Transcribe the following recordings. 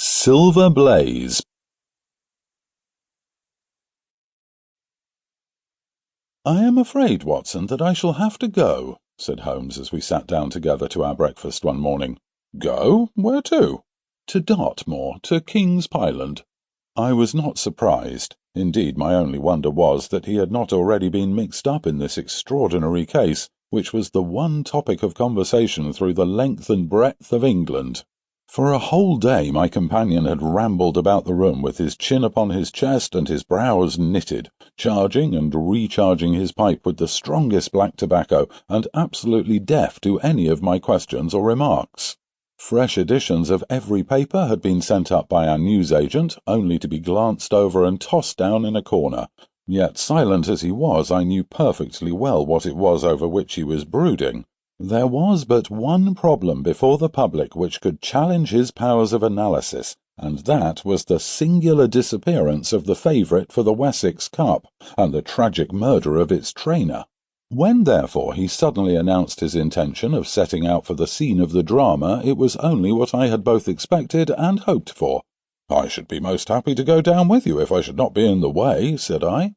Silver Blaze. "I am afraid, Watson, that I shall have to go," said Holmes as we sat down together to our breakfast one morning. "Go? Where to?" "To Dartmoor, to King's Pyland." I was not surprised. Indeed, my only wonder was that he had not already been mixed up in this extraordinary case, which was the one topic of conversation through the length and breadth of England. For a whole day my companion had rambled about the room with his chin upon his chest and his brows knitted, charging and recharging his pipe with the strongest black tobacco, and absolutely deaf to any of my questions or remarks. Fresh editions of every paper had been sent up by our newsagent, only to be glanced over and tossed down in a corner. Yet, silent as he was, I knew perfectly well what it was over which he was brooding. There was but one problem before the public which could challenge his powers of analysis, and that was the singular disappearance of the favourite for the Wessex Cup, and the tragic murder of its trainer. When, therefore, he suddenly announced his intention of setting out for the scene of the drama, it was only what I had both expected and hoped for. "I should be most happy to go down with you if I should not be in the way," said I.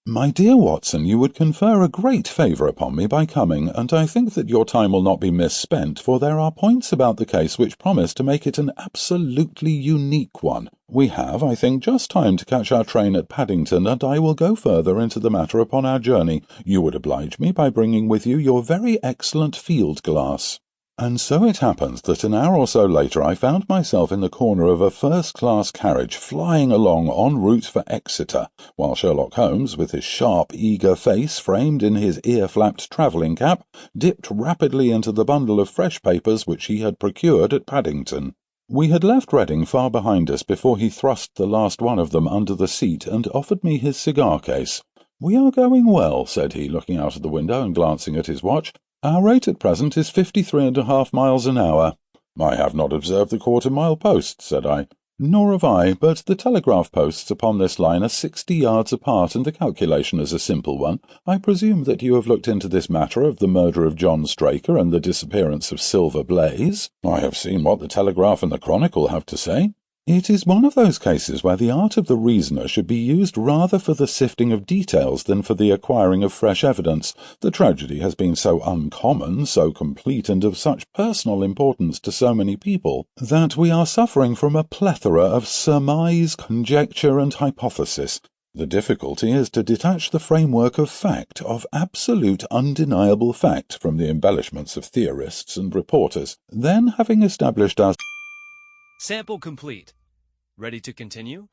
"My dear Watson, you would confer a great favour upon me by coming, and I think that your time will not be misspent, for there are points about the case which promise to make it an absolutely unique one. We have, I think, just time to catch our train at Paddington, and I will go further into the matter upon our journey. You would oblige me by bringing with you your very excellent field-glass." And so it happened that an hour or so later I found myself in the corner of a first-class carriage flying along en route for Exeter, while Sherlock Holmes, with his sharp, eager face framed in his ear-flapped travelling cap, dipped rapidly into the bundle of fresh papers which he had procured at Paddington. We had left Reading far behind us before he thrust the last one of them under the seat and offered me his cigar-case. "We are going well," said he, looking out of the window and glancing at his watch. "Our rate at present is 53½ miles an hour. "I have not observed the quarter-mile post," said I. "Nor have I, but the telegraph posts upon this line are 60 yards apart, and the calculation is a simple one. I presume that you have looked into this matter of the murder of John Straker and the disappearance of Silver Blaze?" "I have seen what the Telegraph and the Chronicle have to say." "It is one of those cases where the art of the reasoner should be used rather for the sifting of details than for the acquiring of fresh evidence. The tragedy has been so uncommon, so complete, and of such personal importance to so many people, that we are suffering from a plethora of surmise, conjecture, and hypothesis. The difficulty is to detach the framework of fact, of absolute undeniable fact, from the embellishments of theorists and reporters. Then, having established our Sample complete. Ready to continue?